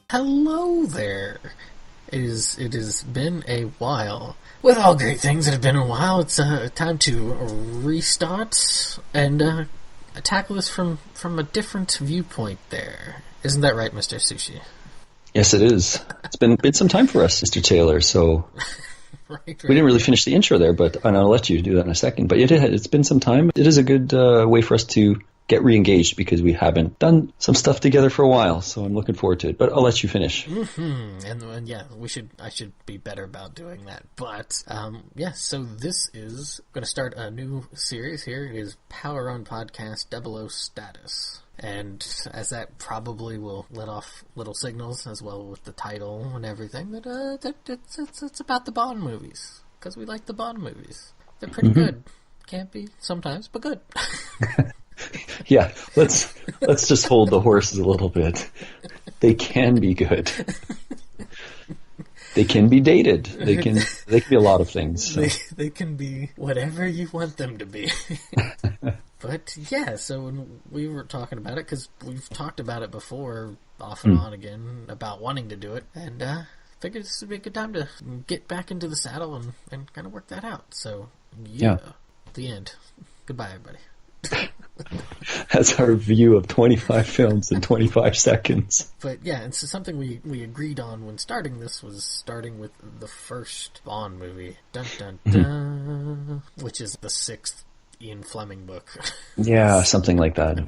Hello there. It has been a while. With all great things that have been a while, it's time to restart and tackle this from a different viewpoint there. Isn't that right, Mr. Sushi? Yes, it is. It's been some time for us, Mr. Taylor, so Right. we didn't really finish the intro there, but I'll let you do that in a second. But it's been some time. It is a good way for us to get re-engaged because we haven't done some stuff together for a while, so I'm looking forward to it. But I'll let you finish. Mm-hmm. And yeah, I should be better about doing that. But so this is going to start a new series here. It is Power On Podcast 00Status. And as that probably will let off little signals as well with the title and everything, that it's about the Bond movies. Because we like the Bond movies. They're pretty good. Can't be sometimes, but good. Yeah, let's just hold the horses a little bit. They can be good. They can be dated. They can be a lot of things. So. They can be whatever you want them to be. But yeah, so when we were talking about it, because we've talked about it before, off and on again, about wanting to do it, and figured this would be a good time to get back into the saddle and kind of work that out. So yeah. The end. Goodbye, everybody. That's our view of 25 films in 25 seconds. But yeah, it's something we agreed on when starting this was starting with the first Bond movie, dun dun dun, which is the sixth Ian Fleming book. Yeah, something like that.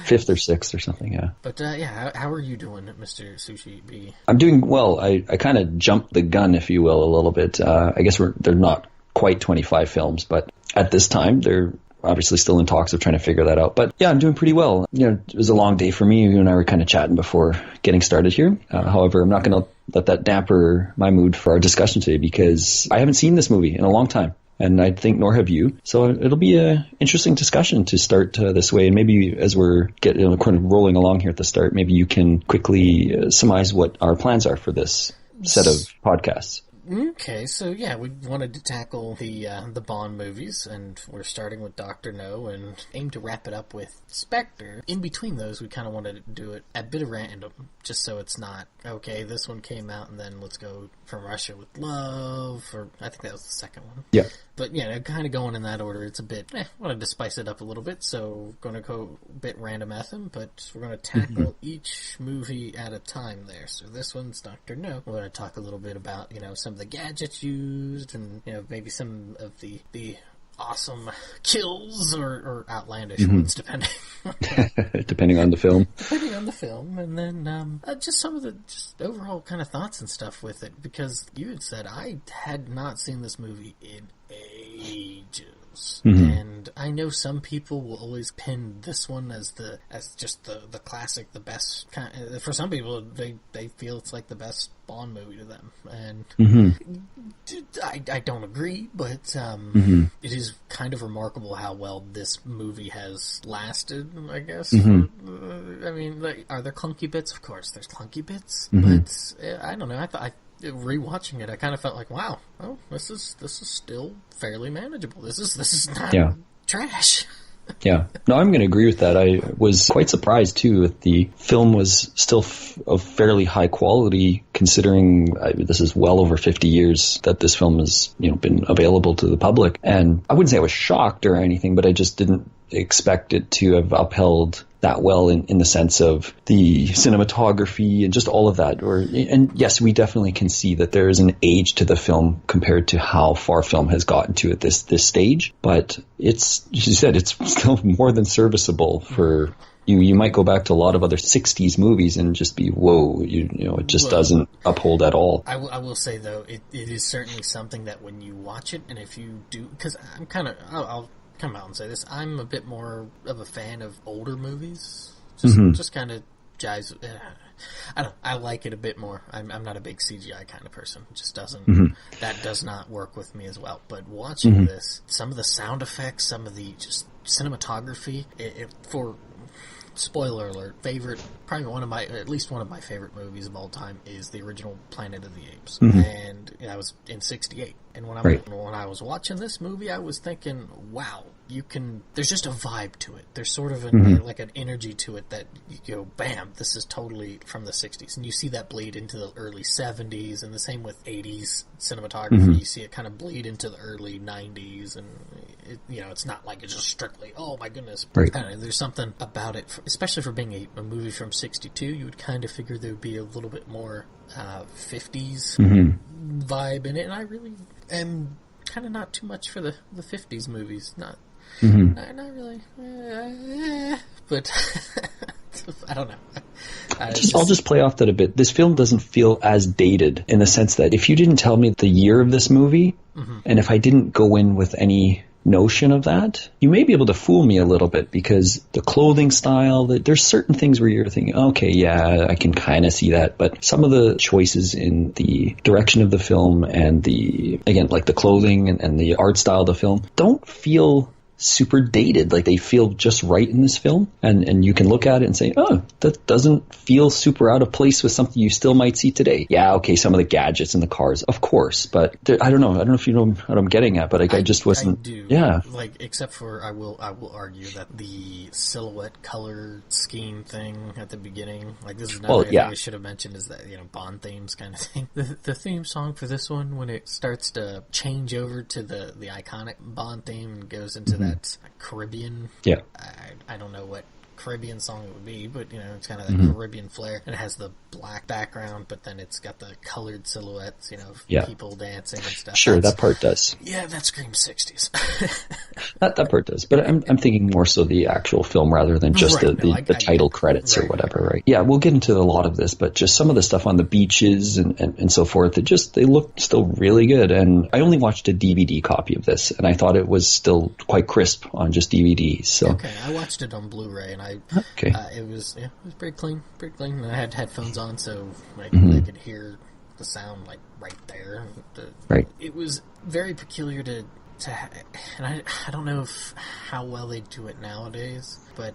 Fifth or sixth or something, yeah. But how are you doing, Mr. Sushi B? I'm doing well. I kind of jumped the gun, if you will, a little bit. I guess they're not quite 25 films, but at this time, they're obviously still in talks of trying to figure that out. But yeah, I'm doing pretty well. It was a long day for me. You and I were kind of chatting before getting started here. However, I'm not going to let that damper my mood for our discussion today because I haven't seen this movie in a long time. And I think nor have you. So it'll be an interesting discussion to start this way. And maybe as we're kind of rolling along here at the start, maybe you can quickly surmise what our plans are for this set of podcasts. Okay, so yeah, we wanted to tackle the Bond movies, and we're starting with Dr. No, and aim to wrap it up with Spectre. In between those, we kind of wanted to do it a bit of random, just so it's not, okay, this one came out, and then let's go From Russia with Love, or I think that was the second one. Yeah. But yeah, kind of going in that order, it's a bit, wanted to spice it up a little bit, so going to go a bit random at them, but we're going to tackle each movie at a time there. So this one's Dr. No. We're going to talk a little bit about, some of the gadgets used, and, maybe some of the awesome kills or outlandish ones, depending. Depending on the film. Depending on the film, and then just some of the overall kind of thoughts and stuff with it, because you had said I had not seen this movie in ages, and I know some people will always pin this one as just the classic, the best kind. For some people, they feel it's like the best Bond movie to them, and I don't agree, but it is kind of remarkable how well this movie has lasted, I guess. I mean, are there clunky bits? Of course, there's clunky bits, but I don't know. I thought rewatching it, I kind of felt like, wow, this is still fairly manageable. This is not trash. Yeah. No, I'm going to agree with that. I was quite surprised, too, that the film was still of fairly high quality, considering this is well over 50 years that this film has, been available to the public. And I wouldn't say I was shocked or anything, but I just didn't expect it to have upheld that well in the sense of the cinematography and just all of that. And yes, we definitely can see that there is an age to the film compared to how far film has gotten to at this stage. But it's, as you said, it's still more than serviceable for you. You might go back to a lot of other 60s movies and just be, whoa, it just doesn't uphold at all. I will say, though, it is certainly something that when you watch it, and if you do, because I'm kind of, I'll come out and say this, I'm a bit more of a fan of older movies. Just kind of jives. I like it a bit more. I'm not a big CGI kind of person. It just doesn't. That does not work with me as well. But watching this, some of the sound effects, some of the just cinematography, for spoiler alert, probably at least one of my favorite movies of all time is the original Planet of the Apes, and I was in '68. And when I was watching this movie, I was thinking, wow, there's just a vibe to it. There's sort of like an energy to it that you go, bam, this is totally from the 60s. And you see that bleed into the early 70s, and the same with 80s cinematography. You see it kind of bleed into the early 90s, and it's not like it's just strictly, oh my goodness. Right. I don't know, there's something about it, especially for being a movie from 62, you would kind of figure there would be a little bit more 50s vibe in it, and I really am kind of not too much for the 50s movies. Not really. But I don't know. I'll just play off that a bit. This film doesn't feel as dated in the sense that if you didn't tell me the year of this movie, and if I didn't go in with any notion of that, you may be able to fool me a little bit, because the clothing style, there's certain things where you're thinking, okay, yeah, I can kind of see that, but some of the choices in the direction of the film and the clothing and the art style of the film don't feel super dated. Like, they feel just right in this film, and you can look at it and say, oh, that doesn't feel super out of place with something you still might see today. Yeah, okay, some of the gadgets in the cars, of course, but I don't know if you know what I'm getting at, but I just wasn't. I do. Yeah, like, except for I will argue that the silhouette color scheme thing at the beginning, like, this is another thing I should have mentioned, is that Bond themes kind of thing. The theme song for this one, when it starts to change over to the iconic Bond theme and goes into that Caribbean. Yeah. I don't know what Caribbean song it would be, but it's kind of that Caribbean flair, and it has the black background, but then it's got the colored silhouettes, of people dancing and stuff. Sure, that part does. Yeah, that screams 60s. that part does, but I'm thinking more so the actual film rather than just the title credits or whatever, right? Yeah, we'll get into a lot of this, but just some of the stuff on the beaches and so forth, they look still really good. And I only watched a DVD copy of this, and I thought it was still quite crisp on just DVD. So okay, I watched it on Blu-ray, and it was pretty clean, and I had headphones on, so I could hear the sound like right there. Right. It was very peculiar to and I don't know how well they do it nowadays, but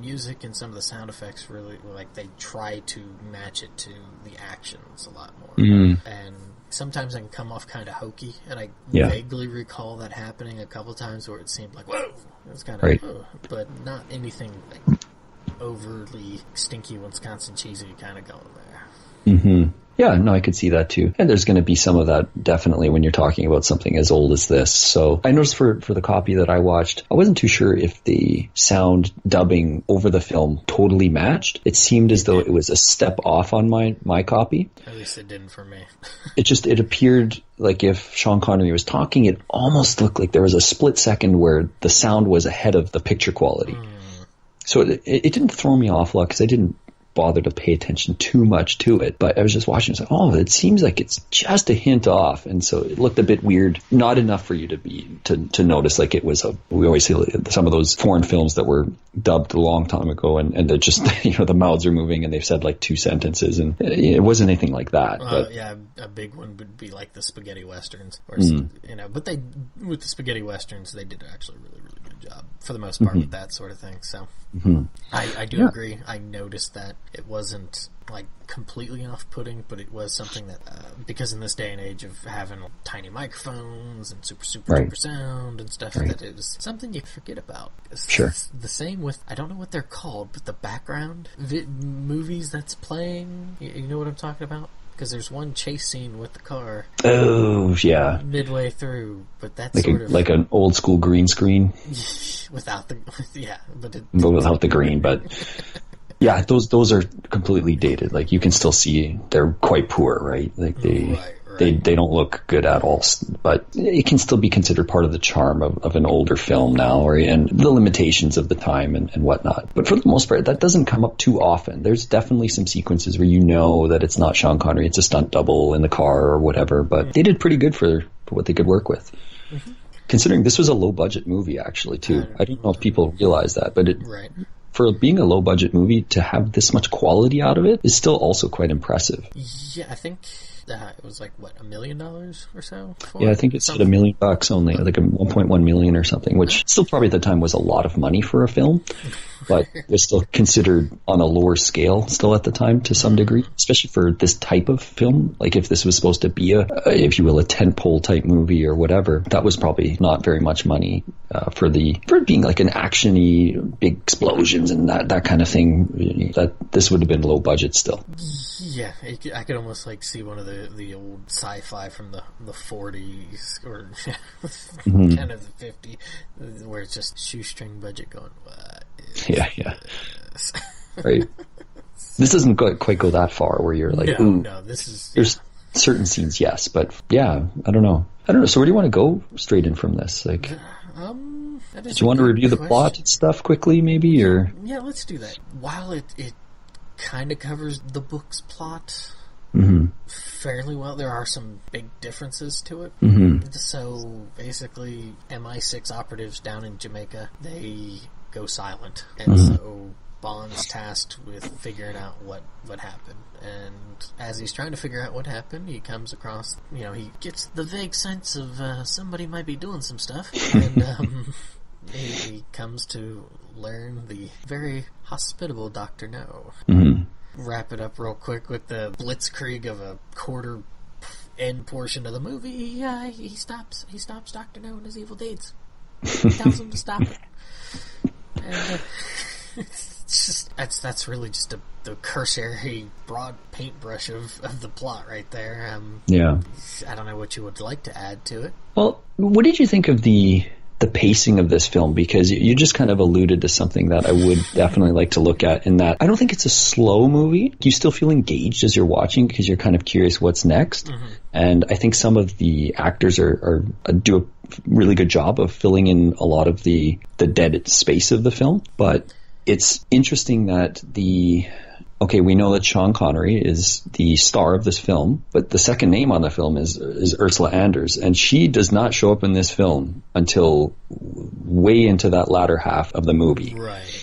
music and some of the sound effects really, like, they try to match it to the actions a lot more. And sometimes I can come off kind of hokey, and I vaguely recall that happening a couple times where it seemed like, whoa, it was kind of, but not anything like overly stinky Wisconsin cheesy kind of going there. Yeah, no, I could see that too. And there's going to be some of that definitely when you're talking about something as old as this. So I noticed for the copy that I watched, I wasn't too sure if the sound dubbing over the film totally matched. It seemed as though it was a step off on my copy. At least it didn't for me. It appeared like if Sean Connery was talking, it almost looked like there was a split second where the sound was ahead of the picture quality. So it didn't throw me off a lot, because I didn't bother to pay attention too much to it, but I was just watching and like, it seems like it's just a hint off, and so it looked a bit weird, not enough for you to notice like it was we always see some of those foreign films that were dubbed a long time ago, and they're just the mouths are moving and they've said like two sentences, and it wasn't anything like that. But a big one would be like the spaghetti westerns, or but with the spaghetti westerns they did actually really, really good job for the most part with that sort of thing. So I do agree. I noticed that it wasn't like completely off-putting, but it was something that because in this day and age of having tiny microphones and super duper sound and stuff, that it was something you forget about. Sure. It's the same with, I don't know what they're called, but the background movies that's playing, you know what I'm talking about? Because there's one chase scene with the car. Oh, yeah. Midway through, but that's like sort of like an old school green screen. Without the but without the green, but yeah, those are completely dated. Like, you can still see they're quite poor, right? Like they don't look good at all, but it can still be considered part of the charm of an older film now, and the limitations of the time and whatnot. But for the most part, that doesn't come up too often. There's definitely some sequences where that it's not Sean Connery, it's a stunt double in the car or whatever, but they did pretty good for what they could work with. Considering this was a low-budget movie, actually, too. I don't know if people realize that, but for being a low-budget movie, to have this much quality out of it is still also quite impressive. Yeah, I think it was like, what, $1 million or so? Yeah, I think it's at $1 million only, like a 1.1 million or something, which still probably at the time was a lot of money for a film. but was still considered on a lower scale still at the time to some degree, especially for this type of film. Like if this was supposed to be if you will, a tentpole type movie or whatever, that was probably not very much money for it being like an action-y, big explosions and that kind of thing. That this would have been low budget still. Yeah, I could almost like see one of the old sci-fi from the 40s or kind of the 50s, where it's just shoestring budget going, what is this? Right. This doesn't quite go that far where you're like, no, this is... There's certain scenes, yes, but yeah, I don't know. So where do you want to go straight in from this? Like, do you want to review the plot and stuff quickly, maybe, or? Yeah, let's do that. While it kind of covers the book's plot fairly well, there are some big differences to it. So basically, MI6 operatives down in Jamaica, they go silent, and so Bond's tasked with figuring out what happened. And as he's trying to figure out what happened, he comes across, he gets the vague sense of somebody might be doing some stuff, and he comes to learn the very hospitable Dr. No. Wrap it up real quick with the blitzkrieg of a quarter end portion of the movie. He stops Dr. No and his evil deeds. He tells him to stop it. And it's just that's really just the cursory broad paintbrush of the plot right there. I don't know what you would like to add to it. Well, what did you think of the pacing of this film? Because you just kind of alluded to something that I would definitely like to look at, in that I don't think it's a slow movie. You still feel engaged as you're watching because you're kind of curious what's next. And I think some of the actors do a really good job of filling in a lot of the dead space of the film. But it's interesting that we know that Sean Connery is the star of this film, but the second name on the film is Ursula Anders, and she does not show up in this film until way into that latter half of the movie. Right.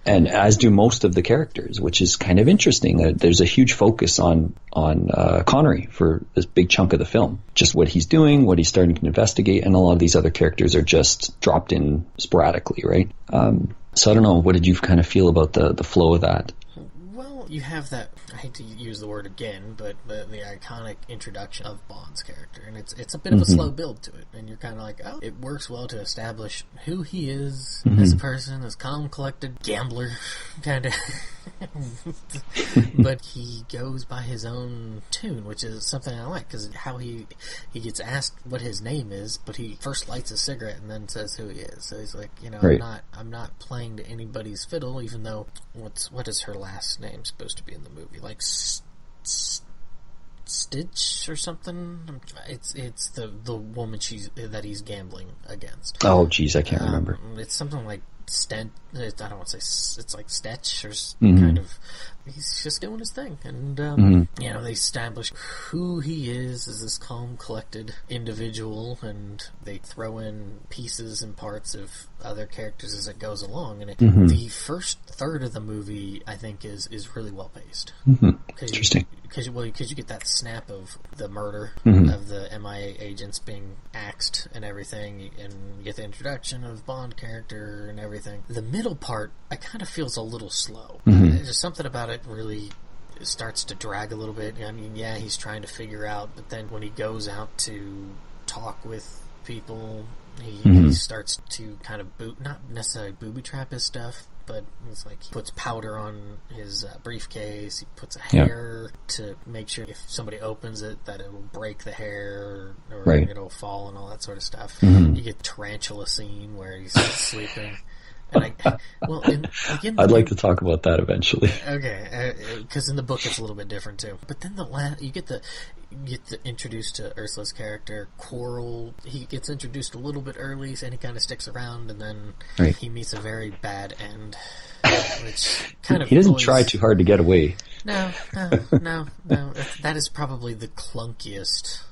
And as do most of the characters, which is kind of interesting. There's a huge focus on Connery for this big chunk of the film. Just what he's doing, what he's starting to investigate, and a lot of these other characters are just dropped in sporadically, right? So I don't know, what did you kind of feel about the flow of that? You have that, I hate to use the word again, but the iconic introduction of Bond's character, and it's a bit of a slow build to it, and you're kind of like, oh, it works well to establish who he is as a person, as calm, collected, gambler, kind of, but he goes by his own tune, which is something I like, because how he gets asked what his name is, but he first lights a cigarette and then says who he is, so he's like, right. I'm not playing to anybody's fiddle, even though, what is her last name supposed to be in the movie, like Stitch or something. It's the woman that he's gambling against. Oh, geez, I can't remember. It's something like Stent. I don't want to say it's like Stetch or kind of. He's just doing his thing, and they establish who he is as this calm, collected individual, and they throw in pieces and parts of other characters as it goes along. And the first third of the movie, I think, is really well paced. Interesting. Because you get that snap of the murder of the MIA agents being axed and everything, and you get the introduction of Bond character and everything. The middle part, I kind of feels a little slow. There's something about it really starts to drag a little bit. I mean, yeah, he's trying to figure out, but then when he goes out to talk with people, he starts to kind of not necessarily booby trap his stuff, but it's like he puts powder on his briefcase, he puts a hair to make sure if somebody opens it that it'll break the hair or it'll fall and all that sort of stuff. You get tarantula scene where he's sleeping. And I'd like to talk about that eventually. Okay, because in the book it's a little bit different too. But then you get introduced to Ursula's character, Quarrel. He gets introduced a little bit early, and he kind of sticks around, and then he meets a very bad end, which kind of... He doesn't try too hard to get away. No. That is probably the clunkiest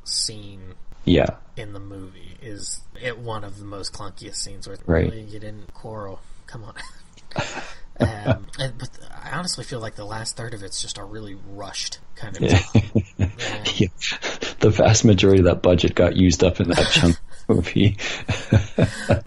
scene in the movie. Is it one of the most clunkiest scenes where really you didn't quarrel? Come on. But I honestly feel like the last third of it's just a really rushed kind of The vast majority of that budget got used up in that chunk. movie.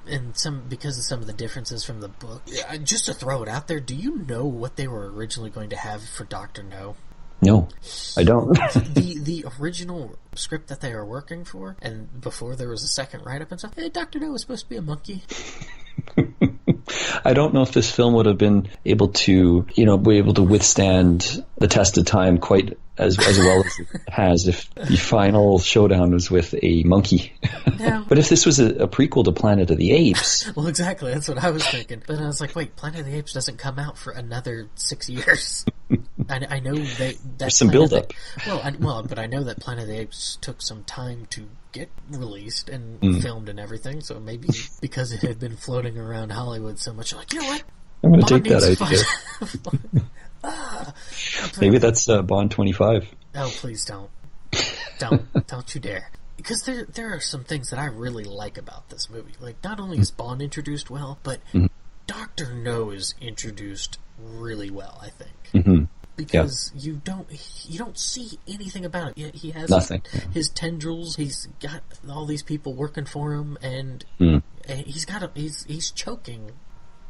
And because of some of the differences from the book. Just to throw it out there, do you know what they were originally going to have for Dr. No? No, I don't. the original script that they were working for, and before there was a second write-up and stuff, hey, Dr. No was supposed to be a monkey. I don't know if this film would have been able to, be able to withstand the test of time quite as well as it has if the final showdown was with a monkey. No. But if this was a prequel to Planet of the Apes... Well, exactly, that's what I was thinking. But I was like, wait, Planet of the Apes doesn't come out for another 6 years. I know that there's some build-up. But I know that Planet of the Apes took some time to get released and filmed and everything, so maybe because it had been floating around Hollywood so much, like, you know what? I'm going to take that idea. Maybe that's Bond 25. Oh, please don't. Don't you dare. Because there are some things that I really like about this movie. Like, not only is Bond introduced well, but Dr. No is introduced really well, I think. Mm-hmm. Because you don't see anything about it. He has nothing. His tendrils. He's got all these people working for him, and he's choking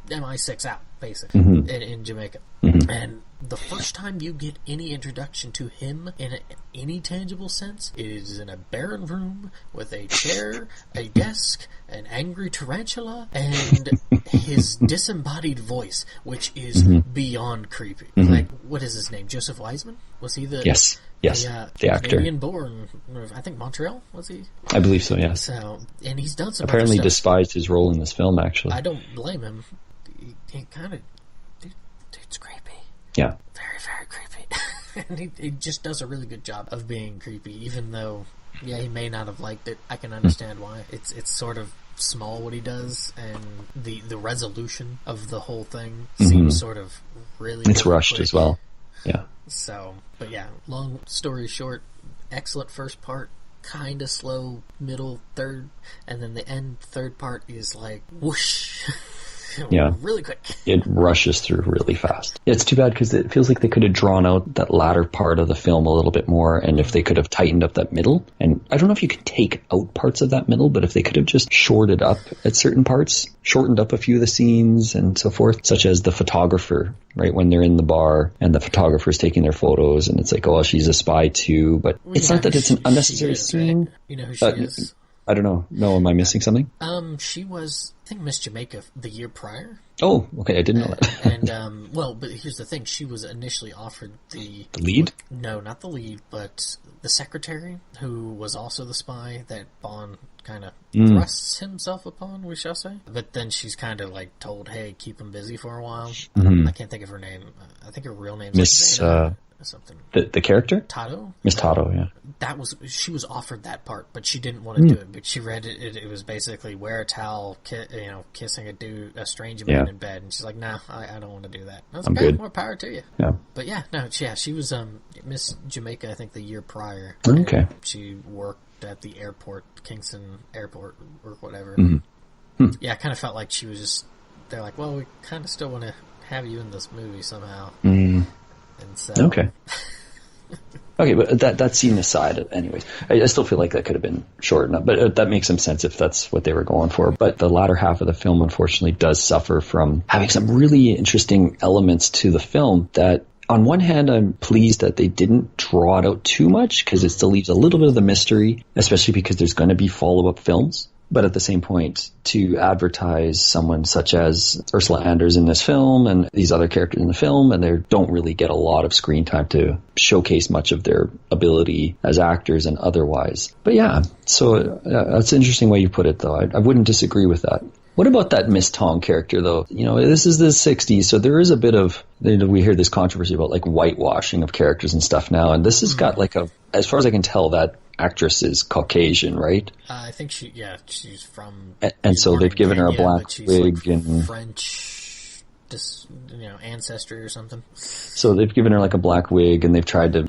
MI6 out basically in Jamaica. Mm-hmm. And the first time you get any introduction to him in any tangible sense is in a barren room with a chair, a desk, an angry tarantula, and his disembodied voice, which is beyond creepy. Mm-hmm. Like, what is his name? Joseph Wiseman? Was he the... Yes, the actor. Canadian-born, I think Montreal, was he? I believe so, yes. So, and he's done some apparently despised his role in this film, actually. I don't blame him. He kind of... Dude's creepy. Yeah. Very, very creepy. And he just does a really good job of being creepy, even though, he may not have liked it. I can understand why. It's sort of small what he does, and the resolution of the whole thing seems sort of really... It's really rushed quick. As well. Yeah. So, but long story short, excellent first part, kind of slow middle third, and then the end third part is like whoosh. Yeah. Really quick. It rushes through really fast. It's too bad because it feels like they could have drawn out that latter part of the film a little bit more, and if they could have tightened up that middle, and I don't know if you could take out parts of that middle, but if they could have just shorted up at certain parts, shortened up a few of the scenes and so forth, such as the photographer, right, when they're in the bar and the photographer's taking their photos and it's like, oh, she's a spy too, but it's not that it's an unnecessary scene. Right? You know who she is? I don't know. No, am I missing something? She was, I think, Miss Jamaica the year prior. Oh, okay, I didn't know that. And, but here's the thing. She was initially offered the lead? No, not the lead, but the secretary, who was also the spy that Bond kind of thrusts himself upon, we shall say. But then she's kind of, like, told, hey, keep him busy for a while. I can't think of her name. I think her real name's Miss... like something. The character? Tato? Miss Tato, yeah. She was offered that part, but she didn't want to do it. But she read it. It was basically wear a towel, kissing a strange man in bed, and she's like, "Nah, I don't want to do that." I was I'm like, good. More power to you. Yeah. But she was Miss Jamaica, I think, the year prior. Okay. She worked at the airport, Kingston Airport, or whatever. Yeah, I kind of felt like she was just. They're like, well, we kind of still want to have you in this movie somehow. And so, okay. Okay, but that scene aside, anyways, I still feel like that could have been shortened up, but that makes some sense if that's what they were going for. But the latter half of the film, unfortunately, does suffer from having some really interesting elements to the film that, on one hand, I'm pleased that they didn't draw it out too much, because it still leaves a little bit of the mystery, especially because there's going to be follow-up films. But at the same point, to advertise someone such as Ursula Anders in this film and these other characters in the film, and they don't really get a lot of screen time to showcase much of their ability as actors and otherwise. But yeah, so that's an interesting way you put it, though. I wouldn't disagree with that. What about that Miss Tong character, though? This is the 60s, so there is a bit of, we hear this controversy about, like, whitewashing of characters and stuff now, and this has got, like, as far as I can tell, that actress is Caucasian, right? I think she's from... And so they've given her a black wig, like and... French, ancestry or something. So they've given her, like, a black wig, and they've tried to,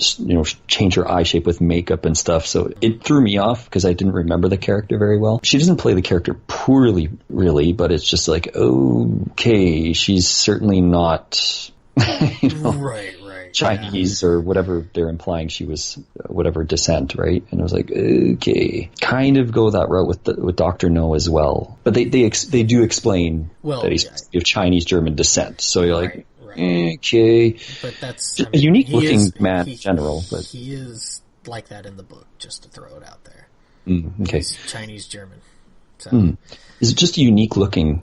change her eye shape with makeup and stuff, so it threw me off, because I didn't remember the character very well. She doesn't play the character poorly, really, but it's just like, okay, she's certainly not... Right. Chinese or whatever they're implying she was, whatever descent, right? And I was like, okay, kind of go that route with Dr. No as well. But they do explain that he's of Chinese German descent. So you're like, okay. But that's a unique looking man in general. But he is like that in the book, just to throw it out there. Okay. He's Chinese German. So. Is it just a unique looking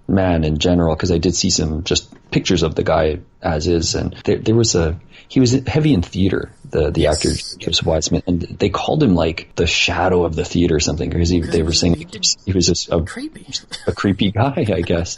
man in general? Because I did see some just pictures of the guy as is, and he was heavy in theater, the actor Joseph Weissman, and they called him like the shadow of the theater or something, because they were saying he was just a creepy guy, I guess.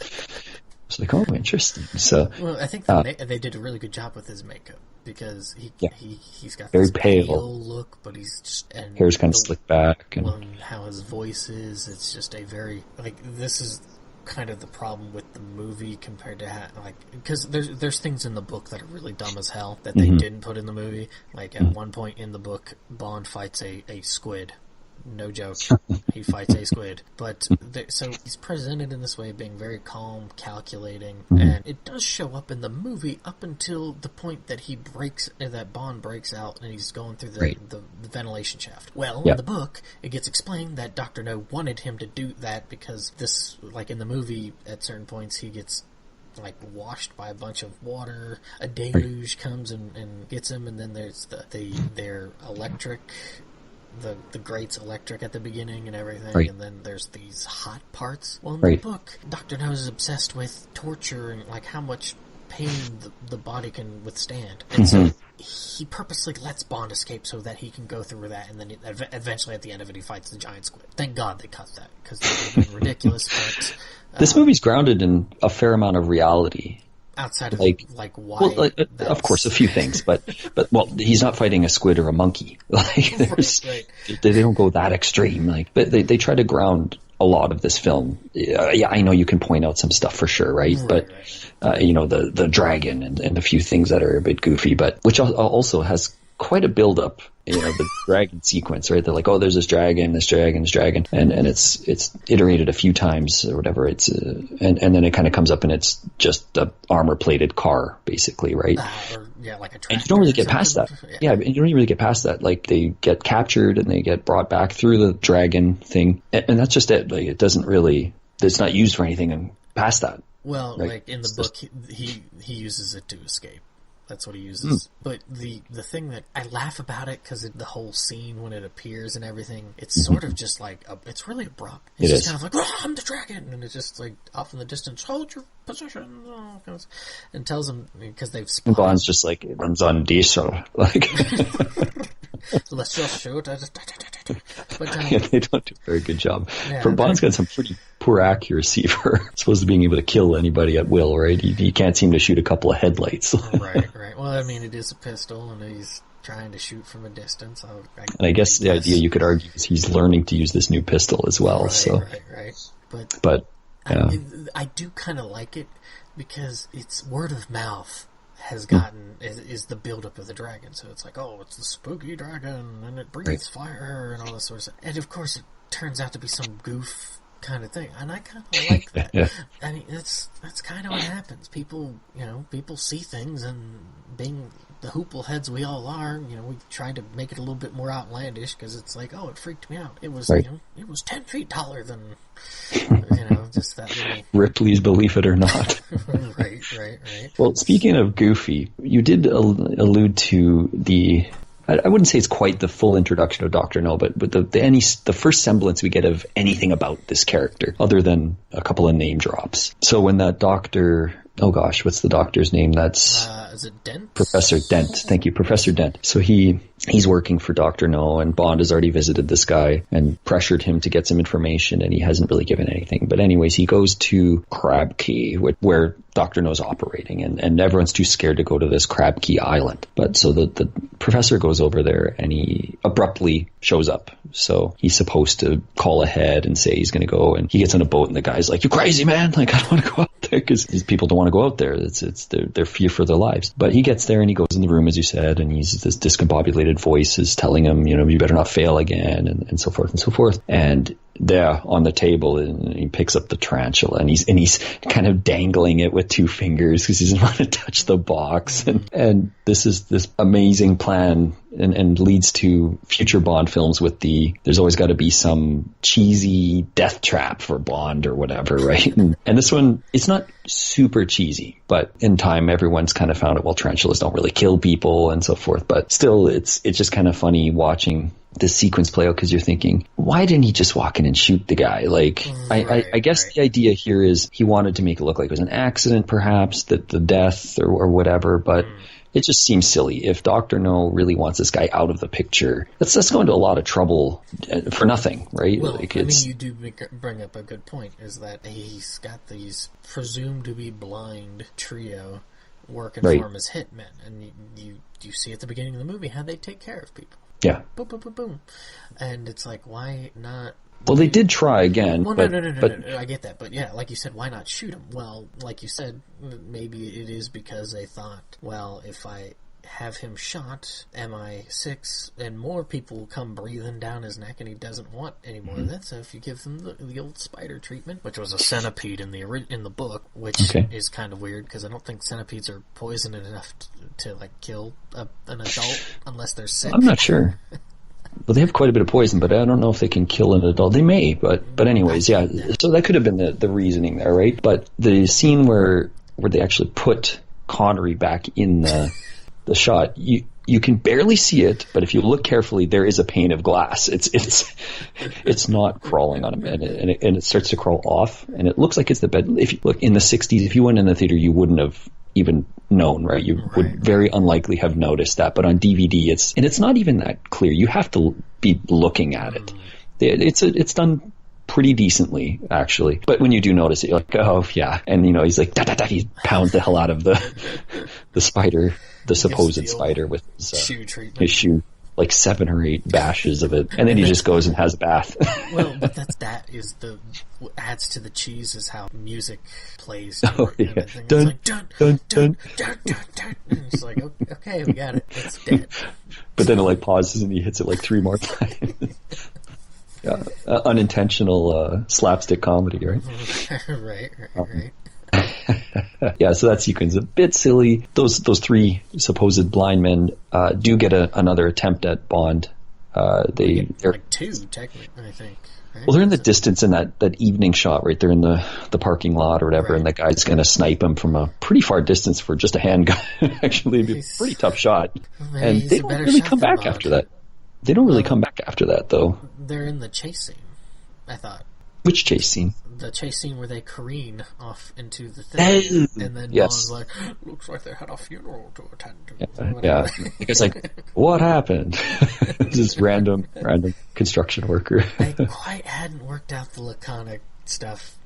It's like, oh, interesting. So, well, I think they did a really good job with his makeup, because he's got very this pale look, but he's just hair's kind of slicked back, and how his voice is. It's just a very this is kind of the problem with the movie compared to because there's things in the book that are really dumb as hell that they didn't put in the movie. Like at one point in the book, Bond fights a squid. No joke. He fights a squid. But so he's presented in this way, being very calm, calculating, and it does show up in the movie up until the point that that Bond breaks out and he's going through the ventilation shaft. Well, in the book, it gets explained that Dr. No wanted him to do that because this, like in the movie, at certain points he gets washed by a bunch of water. A deluge comes and gets him, and then there's their electric. The grates electric at the beginning and everything, and then there's these hot parts. Well, in the book, Dr. No is obsessed with torture and how much pain the body can withstand. And so he purposely lets Bond escape so that he can go through that, and then eventually at the end of it he fights the giant squid. Thank God they cut that, because that would have been ridiculous. But this movie's grounded in a fair amont of reality. Outside of why? Well, of course, a few things, but he's not fighting a squid or a monkey. They don't go that extreme. But they try to ground a lot of this film. Yeah, I know you can point out some stuff for sure, right? But the dragon and a few things that are a bit goofy, but which also has quite a build up. The dragon sequence, right? They're like, oh, there's this dragon, and it's iterated a few times or whatever. It's and then it kind of comes up and it's just a armor plated car, basically, right? Like a tractor. And you don't really get past that. Yeah, and you don't really get past that. Like they get captured and they get brought back through the dragon thing, and that's just it. Like it doesn't really, it's not used for anything past that. Well, right? In the book, he uses it to escape. That's what he uses. But the thing that I laugh about it, because the whole scene when it appears and everything, it's sort of just it's really abrupt. It's just kind of oh, I'm the dragon, and it's just off in the distance, hold your position, and tells him, because they've spotted. Bond's just it runs on diesel, Let's just shoot. But, they don't do a very good job. Bond's got some pretty poor accuracy for supposed to being able to kill anybody at will, right? He can't seem to shoot a couple of headlights. Right. Well, I mean, it is a pistol, and he's trying to shoot from a distance. I guess the idea you could argue is he's learning to use this new pistol as well. Right. But I do kind of like it, because it's word of mouth has gotten is the buildup of the dragon. So it's it's the spooky dragon, and it breathes fire and all this sort of stuff. And of course, it turns out to be some goof kind of thing, and I kind of like that. I mean, that's kind of what happens. People see things, and being the hoople heads we all are, we tried to make it a little bit more outlandish, because it's it freaked me out. It was it was 10 feet taller than just that little Ripley's Believe It or Not. Right. Well, speaking of goofy, you did allude to the. I wouldn't say it's quite the full introduction of Dr. No, but the first semblance we get of anything about this character, other than a couple of name drops. So when that doctor, oh gosh, what's the doctor's name? That's is it Dent? Professor Dent. Thank you, Professor Dent. So he's working for Dr. No, and Bond has already visited this guy and pressured him to get some information, and he hasn't really given anything. But anyways, he goes to Crab Key, where Dr. No's operating, and everyone's too scared to go to this Crab Key Island. But so the professor goes over there, and he abruptly shows up. So he's supposed to call ahead and say he's going to go, and he gets on a boat, and the guy's like, "You crazy, man? I don't want to go out there," because people don't want to go out there. It's their fear for their lives. But he gets there, and he goes in the room, as you said, and he's this discombobulated voice is telling him, you better not fail again, and so forth and so forth. And there on the table, and he picks up the tarantula, and he's kind of dangling it with 2 fingers because he doesn't want to touch the box. And this is this amazing plan and leads to future Bond films with there's always got to be some cheesy death trap for Bond or whatever, right? And this one, it's not super cheesy, but in time everyone's kind of found it, well, tarantulas don't really kill people and so forth. But still, it's just kind of funny watching this sequence play out, because you're thinking, why didn't he just walk in and shoot the guy? Like, I guess the idea here is he wanted to make it look like it was an accident, perhaps, that the death or whatever, but it just seems silly. If Dr. No really wants this guy out of the picture, let's go into a lot of trouble for nothing, right? Well, like, I mean, you do bring up a good point, is that he's got these presumed to be blind trio working for him as hitmen, and you see at the beginning of the movie how they take care of people. Yeah. Boom, boom, boom, boom. And it's like, why not? Well, they did try again. Well, no, I get that. But yeah, like you said, why not shoot him? Well, like you said, maybe it is because they thought, well, if I have him shot, MI6 and more people will come breathing down his neck, and he doesn't want any more of that. So if you give them the old spider treatment, which was a centipede in the book, which is kind of weird because I don't think centipedes are poisonous enough to like kill an adult unless they're sick. I'm not sure. Well, they have quite a bit of poison, but I don't know if they can kill an adult. They may, but anyways, yeah. So that could have been the reasoning there, right? But the scene where they actually put Connery back in the shot, you can barely see it, but if you look carefully, there is a pane of glass. It's not crawling on him, and it starts to crawl off, and it looks like it's the bed. If you look in the 60s, if you went in the theater, you wouldn't have even known, right? You would very unlikely have noticed that, but on DVD, it's not even that clear. You have to be looking at it. It's done pretty decently, actually. But when you do notice it, you're like, oh yeah, and he's like, he pounds the hell out of the spider. The supposed spider with his shoe, like 7 or 8 bashes of it, and then he just goes and has a bath. Well, but that is what adds to the cheese is how music plays. Oh yeah, it's like dun dun dun dun dun dun. And it's like, okay, we got it. It's dead. But then it like pauses and he hits it like 3 more times. Yeah, unintentional slapstick comedy, right? right. Yeah, so that sequence is a bit silly. Those 3 supposed blind men do get another attempt at Bond. They're like 2, technically, I think. Right? Well, they're in the distance in that evening shot, right? They're in the parking lot or whatever, and the guy's going to snipe him from a pretty far distance for just a handgun. Actually, it'd be a pretty tough shot. And they don't really come back after that. They don't really come back after that, though. They're in the chase scene, I thought. Which chase scene? The chase scene where they careen off into the thing, and then Bond's like, looks like they had a funeral to attend to. Yeah. It's like, what happened? This random construction worker. They quite hadn't worked out the laconic stuff.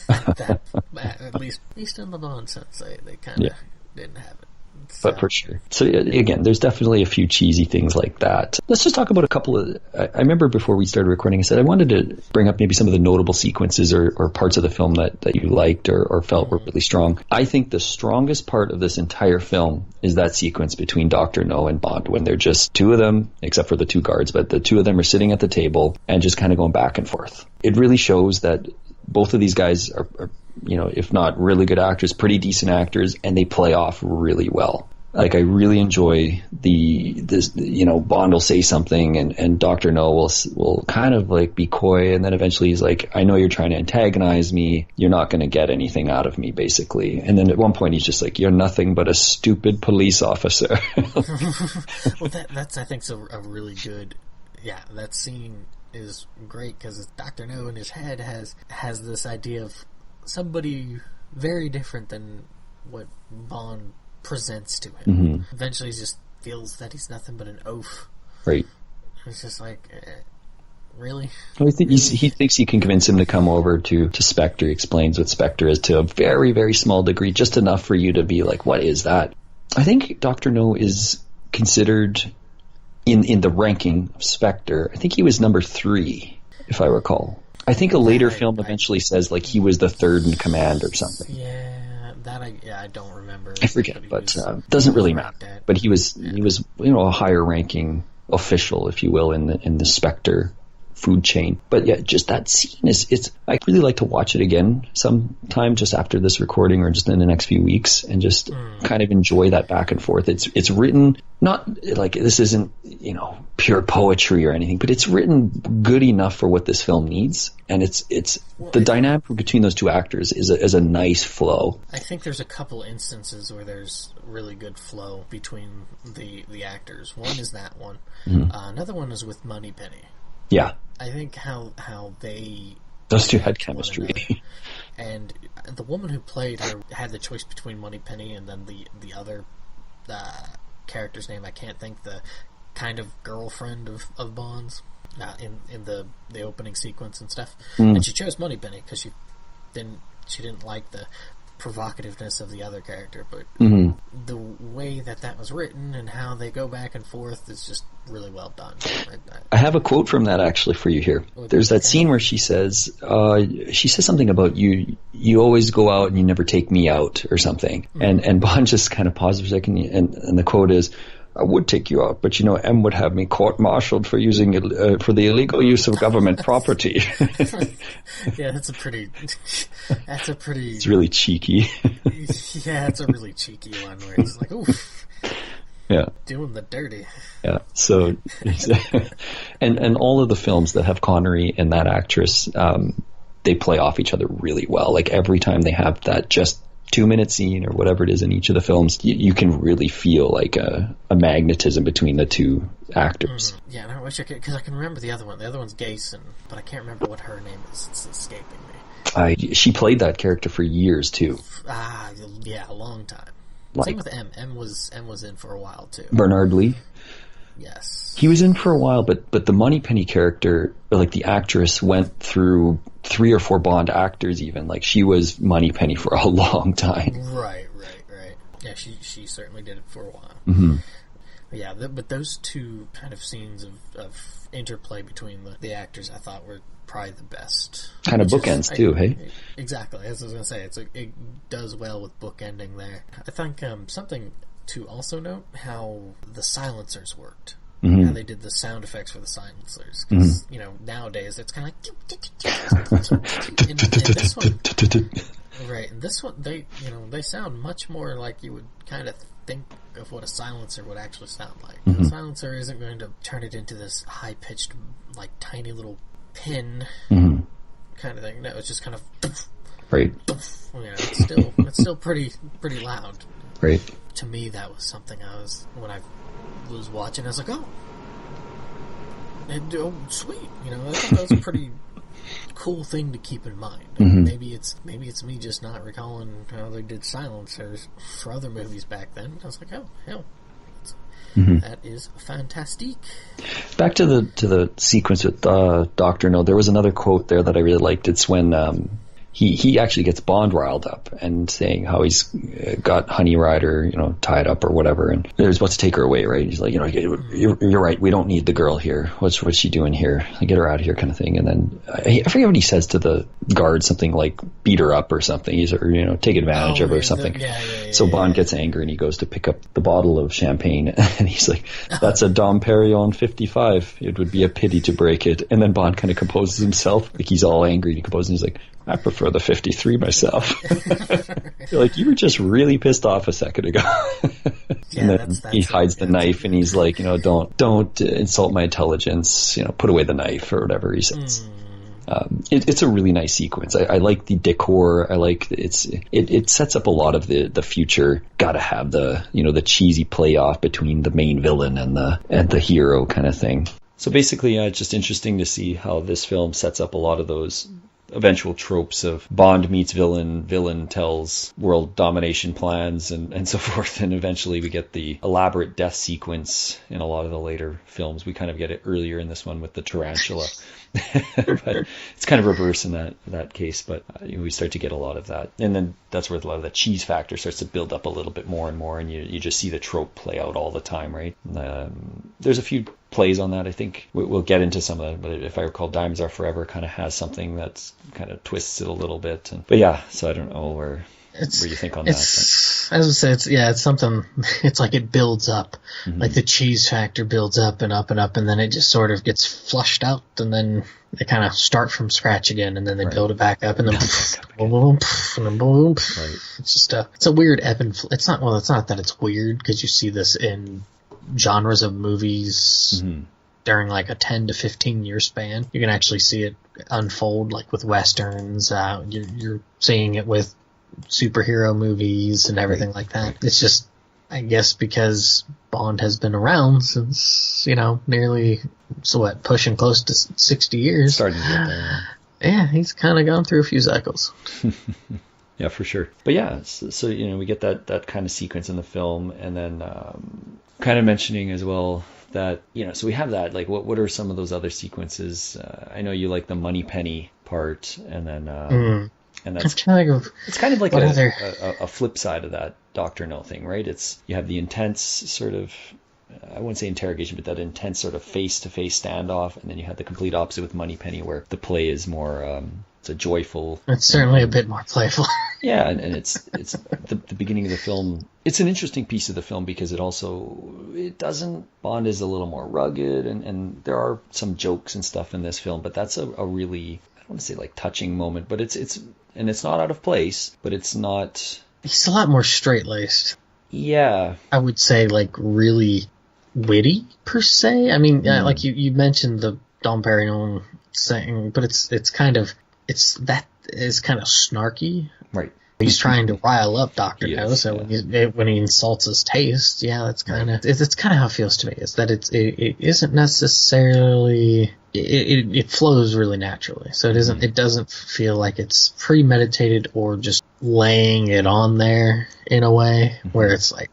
At least in the Bond sense, they kind of didn't have it. So. But for sure. So again, there's definitely a few cheesy things like that. Let's just talk about a couple of... I remember before we started recording, I said I wanted to bring up maybe some of the notable sequences or parts of the film that you liked or felt were really strong. I think the strongest part of this entire film is that sequence between Dr. No and Bond, when they're just 2 of them, except for the 2 guards, but the 2 of them are sitting at the table and just kind of going back and forth. It really shows that both of these guys are if not really good actors, pretty decent actors, and they play off really well. Like, I really enjoy Bond will say something and Dr. No will kind of like be coy, and then eventually he's like, I know you're trying to antagonize me, you're not going to get anything out of me, basically. And then at one point he's just like, you're nothing but a stupid police officer. Well, that's I think a really good, that scene is great because Dr. No in his head has this idea of somebody very different than what Bond presents to him. Mm-hmm. Eventually he just feels that he's nothing but an oaf. Right. It's just like, really? Well, he thinks he can convince him to come over to Spectre. He explains what Spectre is to a very, very small degree, just enough for you to be like, what is that? I think Dr. No is considered, in the ranking of Spectre, I think he was number 3, if I recall. I think a later film eventually says like he was the 3rd in command or something. Yeah, I don't remember. I forget, but doesn't really matter. But he was a higher ranking official, if you will, in the Spectre food chain. But yeah, just that scene I'd really like to watch it again sometime just after this recording or just in the next few weeks and just kind of enjoy that back and forth. It's written, not like this isn't, pure poetry or anything, but it's written good enough for what this film needs. And the dynamic between those two actors is a nice flow. I think there's a couple instances where there's really good flow between the actors. One is that one. Another one is with Moneypenny. Yeah. I think how those two had chemistry. And the woman who played her had the choice between Moneypenny and then the other character's name. I can't think, the kind of girlfriend of Bond's in the opening sequence and stuff. And she chose Moneypenny because she didn't like the provocativeness of the other character, but the way that was written and how they go back and forth is just really well done. I have a quote from that actually for you here. There's that scene where she says something about you always go out and you never take me out or something, and Bond just kind of pauses for a second, and the quote is, I would take you out, but M would have me court-martialed for using for the illegal use of government property. Yeah, that's a pretty. It's really cheeky. Yeah, it's a really cheeky one where it's like, oof. Yeah. Doing the dirty. Yeah. So, and all of the films that have Connery and that actress, they play off each other really well. Like every time they have that just 2-minute scene or whatever it is in each of the films, you can really feel like a magnetism between the two actors. Yeah, and I wish I could, because I can remember the other one. The other one's Gayson, but I can't remember what her name is. It's escaping me. She played that character for years too. Yeah, a long time. Same with M. M was in for a while too. Bernard Lee. Yes. He was in for a while, but the Moneypenny character, like the actress, went through 3 or 4 Bond actors even. Like she was Moneypenny for a long time. Right. Yeah, she certainly did it for a while. Mm-hmm. Yeah, but those two kind of scenes of interplay between the actors I thought were probably the best. Kind of bookends too, hey? Exactly. As I was going to say, it does well with bookending there. I think something to also note, how the silencers worked. How they did the sound effects for the silencers. Because, nowadays it's kind of like... in this one... Right, in this one, they sound much more like you would kind of think of what a silencer would actually sound like. A silencer isn't going to turn it into this high-pitched, like, tiny little pin kind of thing. No, it's just kind of... Right. It's still pretty loud. Right. To me, that was something when I was watching, I was like, oh, sweet. I thought that was a pretty cool thing to keep in mind. Maybe it's me just not recalling how they did silencers for other movies back then. I was like, oh, hell. That is fantastic. Back to the sequence with Dr. No, there was another quote there that I really liked. It's when he actually gets Bond riled up and saying how he's got Honey Rider, tied up or whatever, and he's about to take her away, right? He's like, you're right, we don't need the girl here. What's she doing here? Get her out of here, kind of thing. And then I forget what he says to the guard, something like beat her up or something. He's take advantage of her or something. So Bond gets angry and he goes to pick up the bottle of champagne and he's like, that's a Dom Perignon 55. It would be a pity to break it. And then Bond kind of composes himself, like he's all angry, and he composes, and he's like, I prefer the 53 myself. You're like, you were just really pissed off a second ago. And then he hides the knife and he's like, don't insult my intelligence, put away the knife or whatever he says. It's a really nice sequence. I like the decor. I like it sets up a lot of the future. Gotta have the cheesy play off between the main villain and the hero kind of thing. So basically, it's just interesting to see how this film sets up a lot of those eventual tropes of Bond meets villain tells world domination plans and so forth, and eventually we get the elaborate death sequence in a lot of the later films. We kind of get it earlier in this one with the tarantula. But it's kind of reverse in that case, but we start to get a lot of that, and then that's where a lot of the cheese factor starts to build up a little bit more and more, and you just see the trope play out all the time, right? There's a few plays on that. I think we'll get into some of that, but if I recall, Diamonds Are Forever kind of has something that's kind of twists it a little bit, but yeah, so I don't know where what do you think on that? As I said, it's something. It's like it builds up, like the cheese factor builds up and up and up, and then it just sort of gets flushed out, and then they kind of start from scratch again, and then they build it back up, and then boom, and then boom. Right. It's just it's a weird ebb and flow. It's not that it's weird, because you see this in genres of movies during like a 10 to 15 year span. You can actually see it unfold, like with westerns. You're seeing it with superhero movies and everything like that. It's just, I guess, because Bond has been around since, nearly, pushing close to 60 years. Starting to get there. Yeah, he's kind of gone through a few cycles. Yeah, for sure. But yeah, so we get that kind of sequence in the film, and then kind of mentioning as well that, so we have that, like, what are some of those other sequences? I know you like the Moneypenny part, and then and that's it's kind of like a flip side of that Dr. No thing, right? It's, you have the intense sort of, I wouldn't say interrogation, but that intense sort of face-to-face standoff, and then you have the complete opposite with Moneypenny, where the play is more it's a joyful. It's certainly a bit more playful. Yeah, and it's the beginning of the film. It's an interesting piece of the film because Bond is a little more rugged, and there are some jokes and stuff in this film, but that's a really, I don't want to say like touching moment, but it's not out of place, but it's not. He's a lot more straight-laced. Yeah. I would say like really witty per se. I mean, like you mentioned the Dom Perignon thing, but it's kind of snarky. Right. He's trying to rile up Dr. No, so when he insults his taste, that's kind of it's kind of how it feels to me. Is that it isn't necessarily it flows really naturally, so it doesn't feel like it's premeditated or just laying it on there in a way where it's like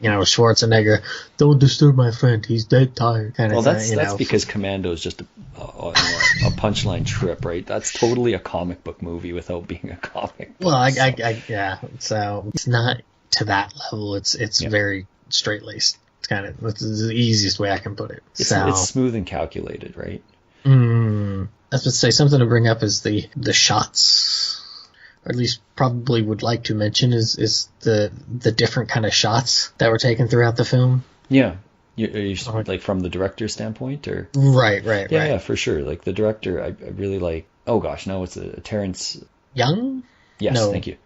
Schwarzenegger, don't disturb my friend, he's dead tired. Well, that's because Commando is just a punchline trip, right? That's totally a comic book movie without being a comic book. Well, so it's not to that level. It's very straight laced. It's the easiest way I can put it. It's smooth and calculated, right? I was to say something to bring up is the shots, or at least probably would like to mention is the different kind of shots that were taken throughout the film. Yeah. You like from the director's standpoint, or? Right. Yeah, for sure. Like the director, I really like. Oh gosh, no, it's a Terrence Young. Yes, no. Thank you.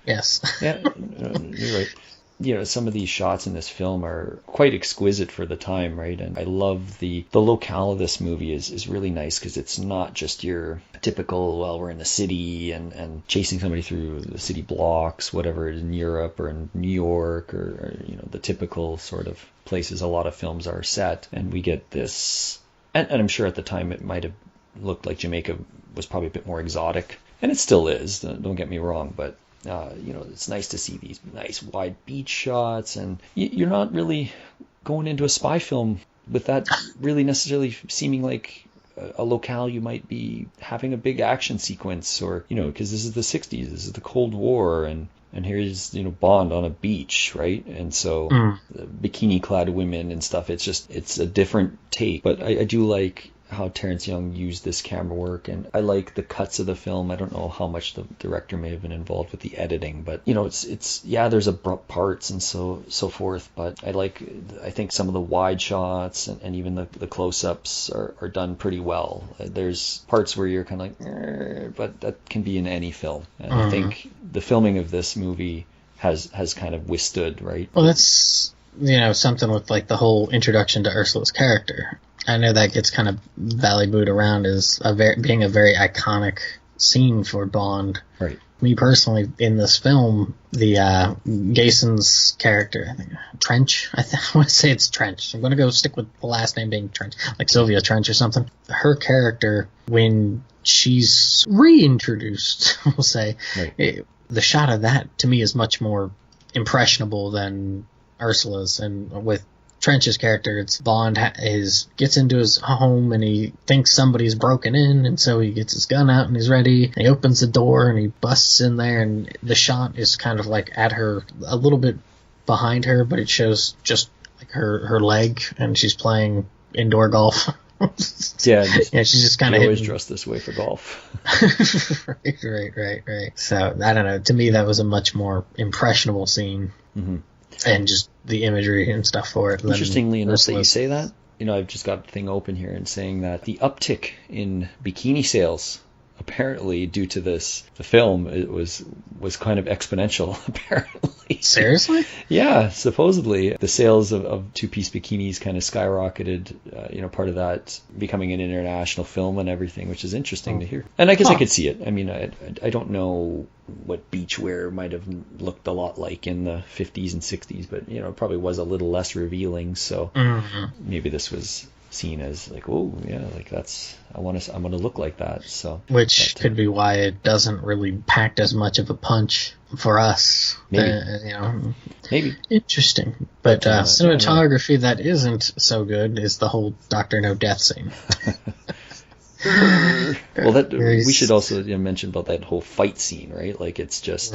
Yes. Yeah, you're right. Some of these shots in this film are quite exquisite for the time, right? And I love the locale of this movie is really nice because it's not just your typical, well, we're in the city and chasing somebody through the city blocks, whatever, in Europe or in New York or the typical sort of places a lot of films are set. And we get this, and I'm sure at the time it might have looked like Jamaica was probably a bit more exotic, and it still is, don't get me wrong, but it's nice to see these nice wide beach shots, and you're not really going into a spy film with that really necessarily seeming like a locale you might be having a big action sequence, or because this is the 60s, this is the Cold War, and here's Bond on a beach, right? And so bikini clad women and stuff, it's a different take. But I do like how Terrence Young used this camera work, and I like the cuts of the film. I don't know how much the director may have been involved with the editing, but it's there's abrupt parts and so forth, but I think some of the wide shots and even the close-ups are done pretty well. There's parts where you're kind of like, but that can be in any film, and I think the filming of this movie has kind of withstood, right? Well, that's something with like the whole introduction to Ursula's character. I know that gets kind of valley-booed around as being a very iconic scene for Bond. Right. Me personally, in this film, the Gason's character, I think Trench. I want to say it's Trench. I'm going to go stick with the last name being Trench, like Sylvia Trench or something. Her character, when she's reintroduced, we'll say, right. The shot of that to me is much more impressionable than Ursula's, and with Trench's character, it's Bond gets into his home and he thinks somebody's broken in, and so he gets his gun out and he's ready, and he opens the door and he busts in there, and the shot is kind of like at her, a little bit behind her, but it shows just like her leg, and she's playing indoor golf Yeah, yeah, she's just kind of always dressed this way for golf. Right. So I don't know. To me, that was a much more impressionable scene, and just the imagery and stuff for it. Interestingly enough, that you say that. I've just got the thing open here and saying that the uptick in bikini sales, apparently due to the film, it was kind of exponential, apparently. Seriously? Yeah, supposedly the sales of two-piece bikinis kind of skyrocketed, part of that becoming an international film and everything, which is interesting to hear. And I guess I could see it. I mean, I don't know what beachwear might have looked a lot like in the 50s and 60s, but, it probably was a little less revealing, so maybe this was seen as like, oh yeah, like I'm gonna look like that. So which could be why it doesn't really pack as much of a punch for us. Maybe interesting, but cinematography that isn't so good is the whole Dr. No Death scene. Well, we should also mention about that whole fight scene, right? Like it's just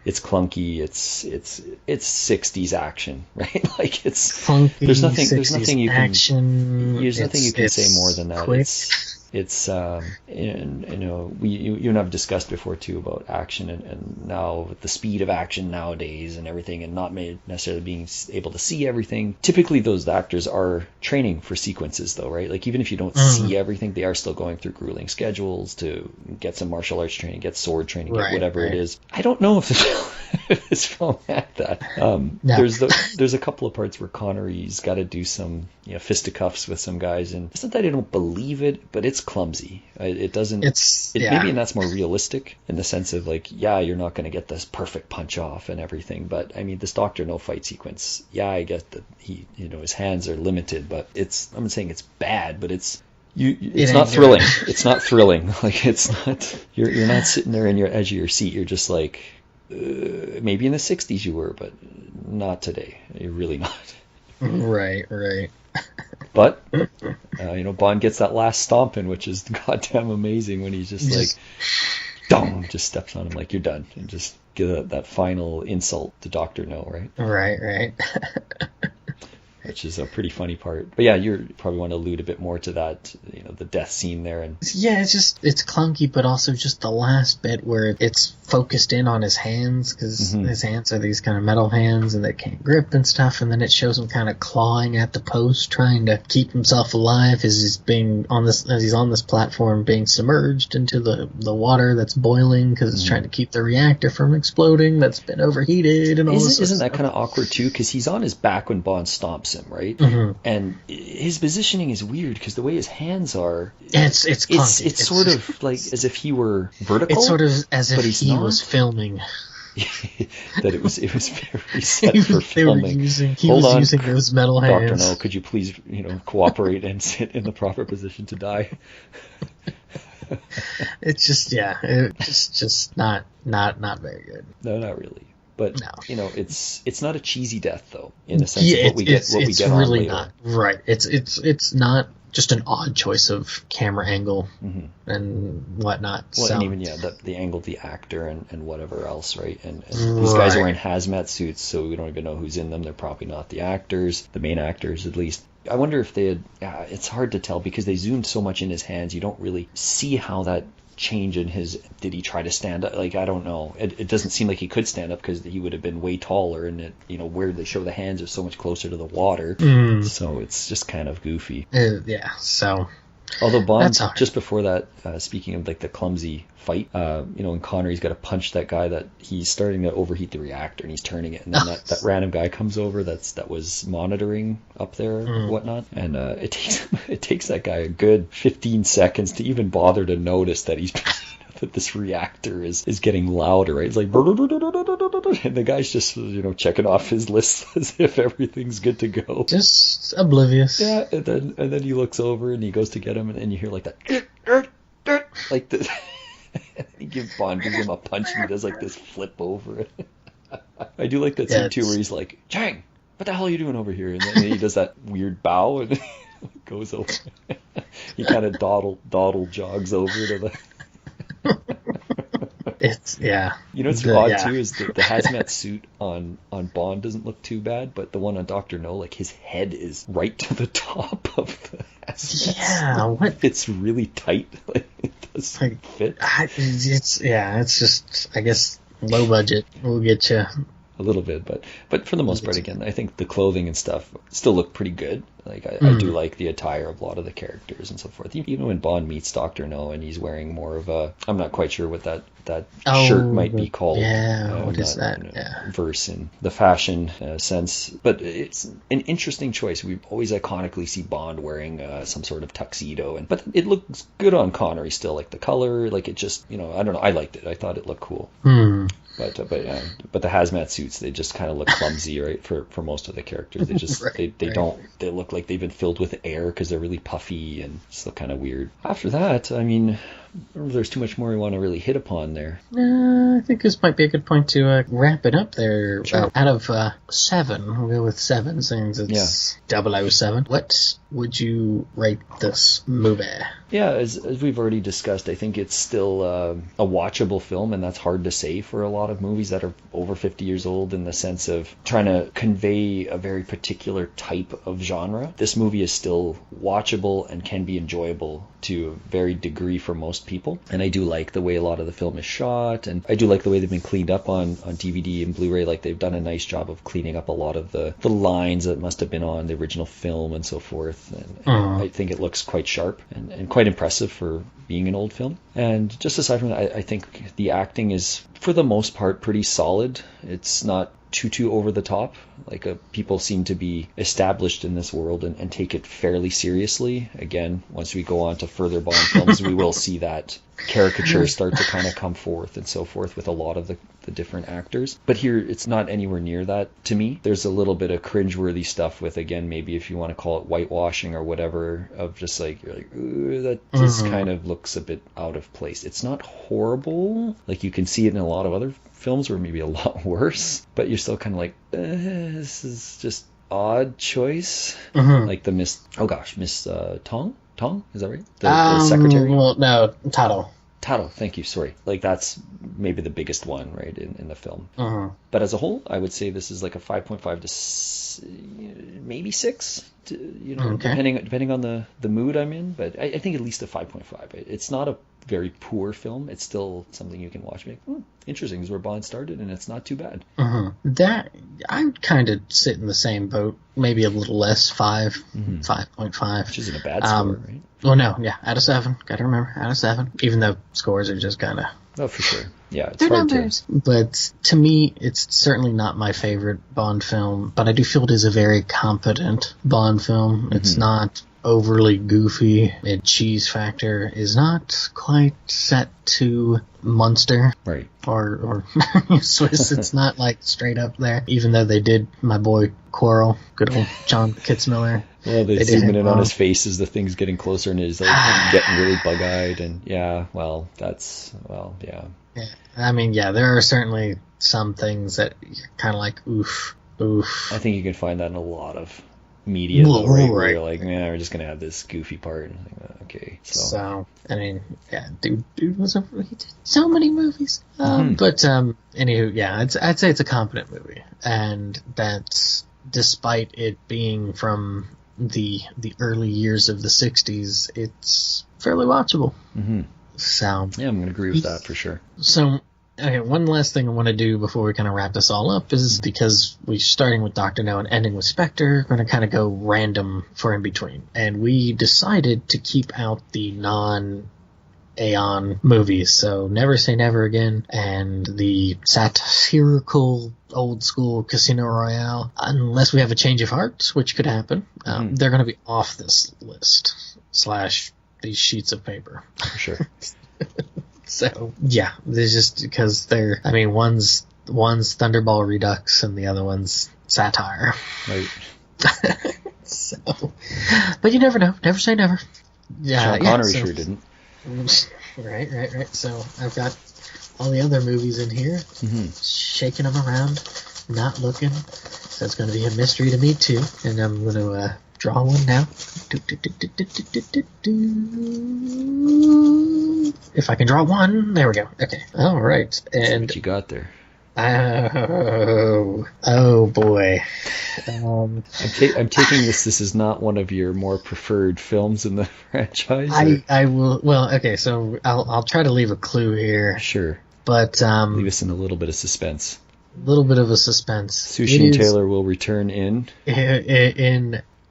it's clunky. It's 60s action, right? Like it's clunky. There's nothing you can say more than that. Quick. It's you and I've discussed before too about action and now with the speed of action nowadays and everything, and not necessarily being able to see everything. Typically those actors are training for sequences though, right? Like even if you don't see everything, they are still going through grueling schedules to get some martial arts training, get sword training, get whatever it is. I don't know if this film had that. There's a couple of parts where Connery's got to do some fisticuffs with some guys, and it's not that I don't believe it, but it's clumsy. It doesn't. Maybe, and that's more realistic in the sense of like, yeah, you're not going to get this perfect punch off and everything, but I mean, this Dr. No fight sequence, yeah, I get that he, his hands are limited, but I'm not saying it's bad, but it's not thrilling. It's not thrilling. Like it's not. You're not sitting there in your edge of your seat. You're just like, maybe in the 60s you were, but not today. You're really not. Right. But Bond gets that last stomp in, which is goddamn amazing when he's just dong, just steps on him like you're done, and just give that final insult to Dr. No, right? Right. Which is a pretty funny part. But yeah, you probably want to allude a bit more to that, the death scene there. And yeah, it's clunky, but also just the last bit where it's focused in on his hands, because his hands are these kind of metal hands and they can't grip and stuff, and then it shows him kind of clawing at the post, trying to keep himself alive as he's on this platform being submerged into the water that's boiling because it's trying to keep the reactor from exploding that's been overheated and all this. Isn't that kind of awkward too? Because he's on his back when Bond stomps him, right? And his positioning is weird because the way his hands are, it's clunky. It's sort of like as if he were vertical. It's sort of as if he was filming. That it was very set for filming. He was using those metal hands. Dr. No, could you please cooperate and sit in the proper position to die? It's just not very good. No, not really. But no. It's not a cheesy death though, in the sense of what we get really on later. Not right. It's not just an odd choice of camera angle and whatnot. Well, so. And even the angle of the actor and whatever else, right? And these guys are wearing hazmat suits, so we don't even know who's in them. They're probably not the actors, the main actors at least. I wonder if they had. It's hard to tell because they zoomed so much in his hands. You don't really see how that change in his. Did he try to stand up? Like I don't know. It doesn't seem like he could stand up because he would have been way taller, and where they show the hands are so much closer to the water. So it's just kind of goofy. So. Although Bond, just before that, speaking of like the clumsy fight, when Connery's got to punch that guy that he's starting to overheat the reactor and he's turning it, and then that random guy comes over that was monitoring up there and whatnot, and it takes that guy a good 15 seconds to even bother to notice that that this reactor is getting louder, right? It's like, and the guy's just checking off his list as if everything's good to go, just oblivious. Yeah, and then he looks over and he goes to get him, and you hear like that, like the. He gives him a punch and he does like this flip over it. I do like that scene too where he's like, Chang, what the hell are you doing over here? And then he does that weird bow and goes over. He kind of dawdle jogs over to the. It's, yeah. You know what's odd too is that the hazmat suit on Bond doesn't look too bad, but the one on Dr. No, like his head is right to the top of the hazmat. Yeah, what? It's really tight. Like, it doesn't fit. It's just, I guess, low budget will get you. A little bit, but for the most part, again, I think the clothing and stuff still look pretty good. Like I do like the attire of a lot of the characters and so forth. Even when Bond meets Dr. No and he's wearing more of a, I'm not quite sure what that shirt might be called. Yeah, what is that? Verse in the fashion sense, but it's an interesting choice. We always iconically see Bond wearing some sort of tuxedo, but it looks good on Connery still. Like the color, like it just, I don't know. I liked it. I thought it looked cool. But the hazmat suits, they just kind of look clumsy, right? For most of the characters, they just they look like they've been filled with air because they're really puffy and still kind of weird. After that, I mean, there's too much more we want to really hit upon there. I think this might be a good point to wrap it up there. Sure. Out of 7, we'll go with 7 since it's 007. What would you rate this movie? Yeah, as we've already discussed, I think it's still a watchable film, and that's hard to say for a lot of movies that are over 50 years old in the sense of trying to convey a very particular type of genre. This movie is still watchable and can be enjoyable to a very degree for most people. And I do like the way a lot of the film is shot, and I do like the way they've been cleaned up on DVD and Blu-ray. Like they've done a nice job of cleaning up a lot of the lines that must have been on the original film and so forth. And I think it looks quite sharp and quite impressive for being an old film. And just aside from that, I think the acting is, for the most part, pretty solid. It's not too over the top. Like people seem to be established in this world and take it fairly seriously. Again, once we go on to further Bond films, we will see that caricature start to kind of come forth and so forth with a lot of the different actors. But here, it's not anywhere near that to me. There's a little bit of cringeworthy stuff with, again, maybe if you want to call it whitewashing or whatever, of just like, you're like, ooh, that just kind of looks a bit out of place. It's not horrible. Like you can see it in a lot of other films where maybe a lot worse, but you're still kind of like, this is just odd choice. Like the Miss Tong, is that right? The secretary? Well, no, Tado, thank you, sorry. Like that's maybe the biggest one, right, in the film. But as a whole, I would say this is like a 5.5 to maybe 6, depending on the mood I'm in. But I think at least a 5.5. It's not a very poor film. It's still something you can watch and be like, interesting, this is where Bond started, and it's not too bad. That, I would kind of sit in the same boat, maybe a little less, 5.5. Which isn't a bad score, right? Well, no, yeah, out of 7. Got to remember, out of 7. Even though scores are just kind of... Oh, for sure. Yeah, it's they're hard numbers. But to me, it's certainly not my favorite Bond film, but I do feel it is a very competent Bond film. It's not overly goofy. Its cheese factor is not quite set to Munster. Right. Or Swiss. It's not like straight up there. Even though they did my boy Quarrel, good old John Kitzmiller. Well, they zooming in on his face as the thing's getting closer, and he's like getting really bug-eyed, and yeah, I mean, there are certainly some things that you're kind of like, oof. I think you can find that in a lot of media, where you're like, man, we're just gonna have this goofy part. And like, okay, so I mean, dude he did so many movies. But anywho, I'd say it's a competent movie, and that's despite it being from the early years of the 60s, it's fairly watchable. So yeah, I'm gonna agree with that for sure. So okay, one last thing I want to do before we kind of wrap this all up is, because we're starting with Dr. No and ending with Spectre, we're going to kind of go random for in between. And we decided to keep out the non-Aeon movies. So Never Say Never Again and the satirical old school Casino Royale. Unless we have a change of heart, which could happen, they're going to be off this list / these sheets of paper. For sure. So, yeah, there's just because one's Thunderball Redux and the other one's satire. Right. So, but you never know. Never say never. Yeah, Sean Connery sure didn't. Right. So I've got all the other movies in here, shaking them around, not looking. So it's going to be a mystery to me, too. And I'm going to draw one now. If I can draw one, there we go. Okay, all right. And what you got there? Oh boy. I'm taking this. This is not one of your more preferred films in the franchise. I will. Well, okay. So I'll try to leave a clue here. Sure. But leave us in a little bit of suspense. A little bit of a suspense. Sushi and Taylor will return in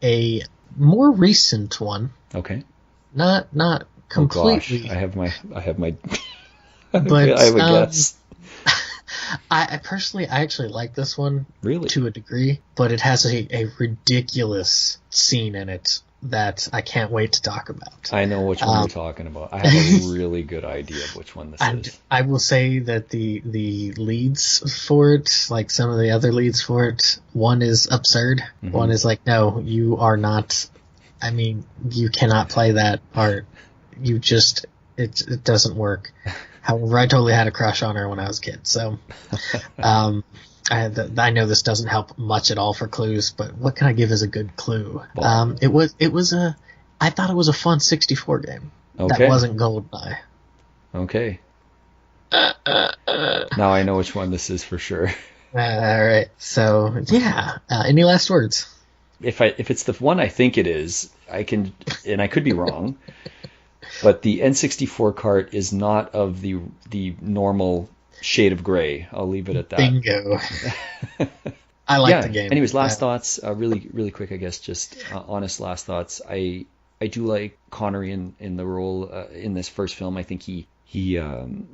a more recent one. Okay. Not completely. Oh gosh, I have my. But I have a guess. I personally, I actually like this one. Really? To a degree, but it has a ridiculous scene in it that I can't wait to talk about. I know which one you're talking about. I have a really good idea of which one this is. I will say that the leads for it, like some of the other leads for it, one is absurd. Mm-hmm. One is like, no, you are not. I mean, you cannot play that part. You just, it doesn't work. However, I totally had a crush on her when I was a kid, so I know this doesn't help much at all for clues, but what can I give as a good clue? I thought it was a fun 64 game. Okay. That wasn't GoldenEye. Okay. Now I know which one this is for sure. All right. So yeah. Any last words? If it's the one I think it is, I can, and I could be wrong. But the N64 cart is not of the normal shade of gray. I'll leave it at that. Bingo. I like the game. Anyways, last thoughts. Really quick, I guess. Just honest last thoughts. I do like Connery in the role in this first film. I think he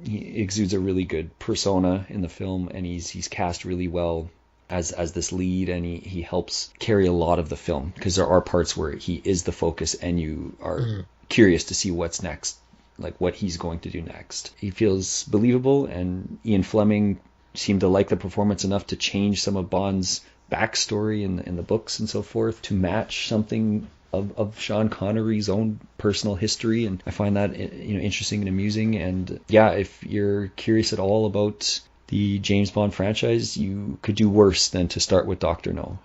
exudes a really good persona in the film, and he's cast really well as this lead, and he helps carry a lot of the film, because there are parts where he is the focus, and you are curious to see what's next, like what he's going to do next. He feels believable, and Ian Fleming seemed to like the performance enough to change some of Bond's backstory in the books and so forth to match something of Sean Connery's own personal history, and I find that interesting and amusing. And yeah, if you're curious at all about the James Bond franchise, you could do worse than to start with Dr. No.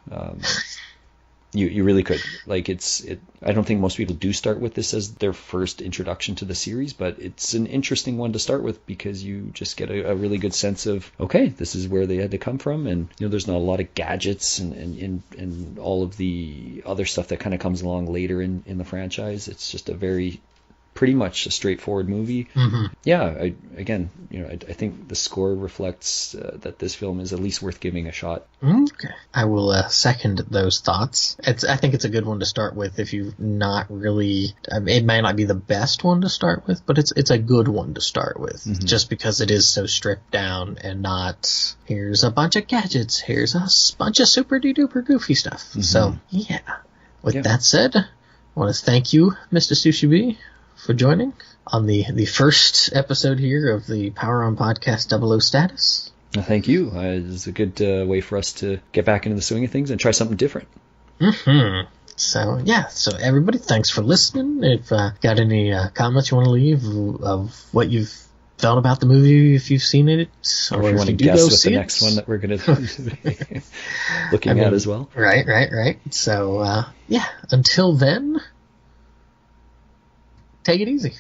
You really could. Like I don't think most people do start with this as their first introduction to the series, but it's an interesting one to start with because you just get a really good sense of, okay, this is where they had to come from, and there's not a lot of gadgets and all of the other stuff that kind of comes along later in the franchise. It's just pretty much a straightforward movie. Mm-hmm. Yeah, I think the score reflects that this film is at least worth giving a shot. Okay, I will second those thoughts. I think it's a good one to start with if you've not really. It may not be the best one to start with, but it's a good one to start with, just because it is so stripped down and not here's a bunch of gadgets, here's a bunch of super duper goofy stuff. Mm-hmm. So yeah. With that said, I want to thank you, Mr. Sushi B, for joining on the first episode here of the Power On Podcast 00Status. Thank you. It's a good way for us to get back into the swing of things and try something different. Mm-hmm. So everybody, thanks for listening. If got any comments you want to leave of what you've felt about the movie, if you've seen it, or if you want to guess what the next one that we're going to be looking at as well. Right. So, until then, take it easy.